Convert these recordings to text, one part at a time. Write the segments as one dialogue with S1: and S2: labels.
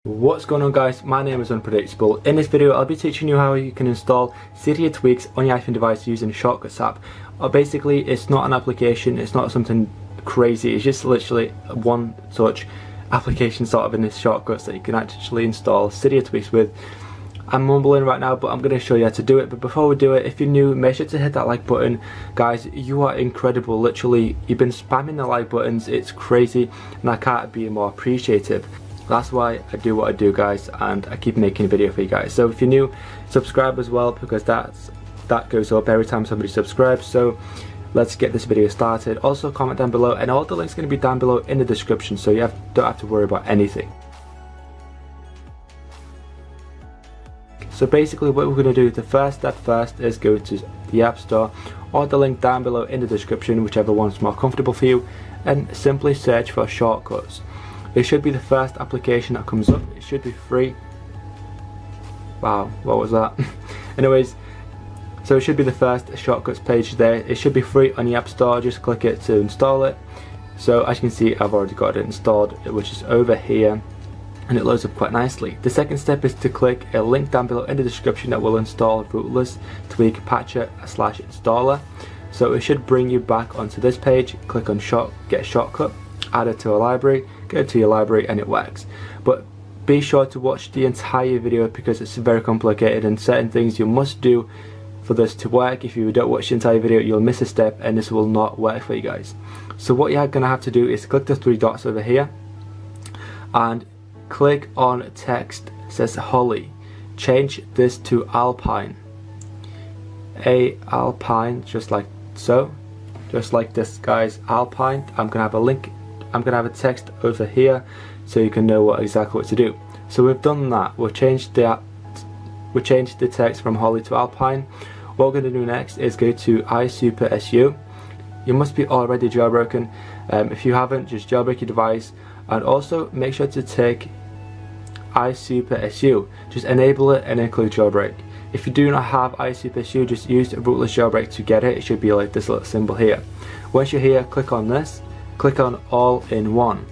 S1: What's going on guys, my name is Unpredictable. In this video I'll be teaching you how you can install Cydia Tweaks on your iPhone device using Shortcuts app. Basically it's not an application, it's not something crazy, it's just literally one touch application sort of in this Shortcuts that you can actually install Cydia Tweaks with. I'm mumbling right now but I'm going to show you how to do it, but before we do it, if you're new, make sure to hit that like button. Guys, you are incredible, literally you've been spamming the like buttons, it's crazy and I can't be more appreciative. That's why I do what I do guys, and I keep making a video for you guys. So if you're new, subscribe as well, because that goes up every time somebody subscribes. So let's get this video started. Also comment down below, and all the links are going to be down below in the description, so you don't have to worry about anything. So basically what we're going to do, the first step first is go to the App Store or the link down below in the description, whichever one's more comfortable for you, and simply search for Shortcuts. It should be the first application that comes up. It should be free. Wow, what was that? Anyways, so it should be the first Shortcuts page there. It should be free on the App Store. Just click it to install it. So as you can see, I've already got it installed, which is over here, and it loads up quite nicely. The second step is to click a link down below in the description that will install Rootless Tweak Patcher / installer. So it should bring you back onto this page. Click on Get Shortcut, add it to a library, go to your library, and it works. But be sure to watch the entire video because it's very complicated and certain things you must do for this to work. If you don't watch the entire video, you'll miss a step and this will not work for you guys. So what you're going to have to do is click the three dots over here and click on text. It says Holly. Change this to Alpine. Alpine, just like so. Just like this guys, Alpine. I'm going to have a link. I'm going to have a text over here so you can know exactly what to do. So we've done that. We've changed the text from Holly to Alpine. What we're going to do next is go to iSuperSU. You must be already jailbroken. If you haven't, just jailbreak your device, and also make sure to take iSuperSU. Just enable it and include jailbreak. If you do not have iSuperSU, just use Rootless Jailbreak to get it. It should be like this little symbol here. Once you're here, click on this. Click on all-in-one.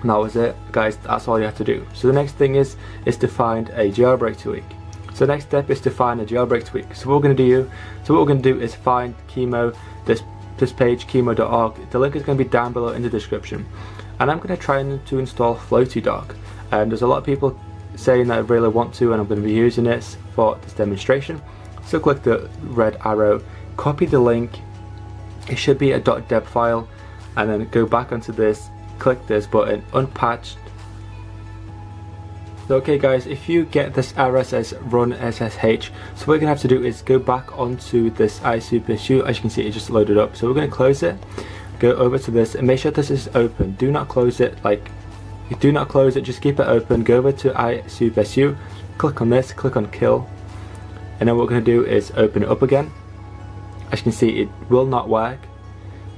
S1: And that was it guys, that's all you have to do. So the next thing is to find a jailbreak tweak. So the next step is to find a jailbreak tweak. So what we're going to do is find Chemo, this page, chemo.org. The link is going to be down below in the description. And I'm going to try to install FloatyDock. There's a lot of people saying that I really want to, and I'm going to be using this for this demonstration. So click the red arrow, copy the link. It should be a .deb file. And then go back onto this, click this button, unpatched. So okay guys, if you get this error says run SSH, so what you're going to have to do is go back onto this iSuperSU. As you can see, it just loaded up. So we're going to close it, go over to this, and make sure this is open. Do not close it, just keep it open. Go over to iSuperSU, click on this, click on kill, and then what we're going to do is open it up again. As you can see, it will not work.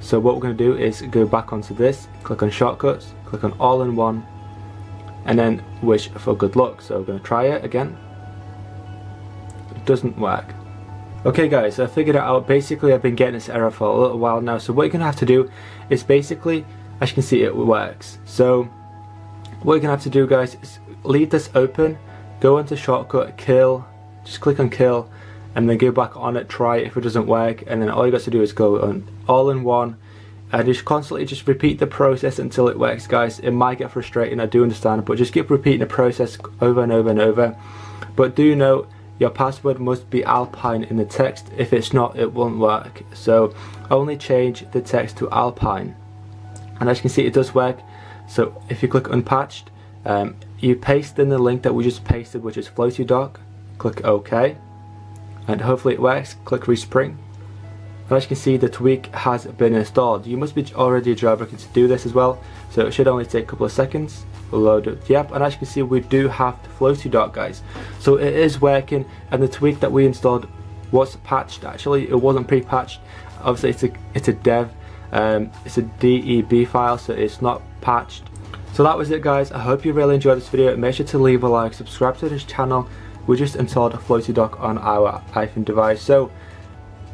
S1: So what we're going to do is go back onto this, click on Shortcuts, click on all-in-one, and then wish for good luck. So we're going to try it again. It doesn't work. Okay guys, so I figured it out. Basically I've been getting this error for a little while now, so what you're going to have to do is basically, as you can see, it works. So what you're going to have to do guys is leave this open, go into Shortcut, kill, just click on kill, and then go back on it, try it. If it doesn't work, and then all you got to do is go on all-in-one and just constantly just repeat the process until it works guys. It might get frustrating, I do understand, but just keep repeating the process over and over and over. But do note, your password must be Alpine in the text. If it's not, it won't work. So only change the text to Alpine, and as you can see, it does work. So if you click unpatched, you paste in the link that we just pasted, which is FloatyDock. Click OK, and hopefully it works. Click respring, and as you can see, the tweak has been installed. You must be already jailbroken to do this as well, so it should only take a couple of seconds. We'll load up the app, and as you can see, we do have the FloatyDock guys, so it is working. And the tweak that we installed was patched. Actually, it wasn't pre-patched. Obviously it's a dev, it's a DEB file, so it's not patched. So that was it guys. I hope you really enjoyed this video. Make sure to leave a like, subscribe to this channel. We just installed a FloatyDock on our iPhone device, so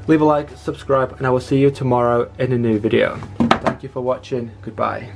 S1: leave a like, subscribe, and I will see you tomorrow in a new video. Thank you for watching. Goodbye.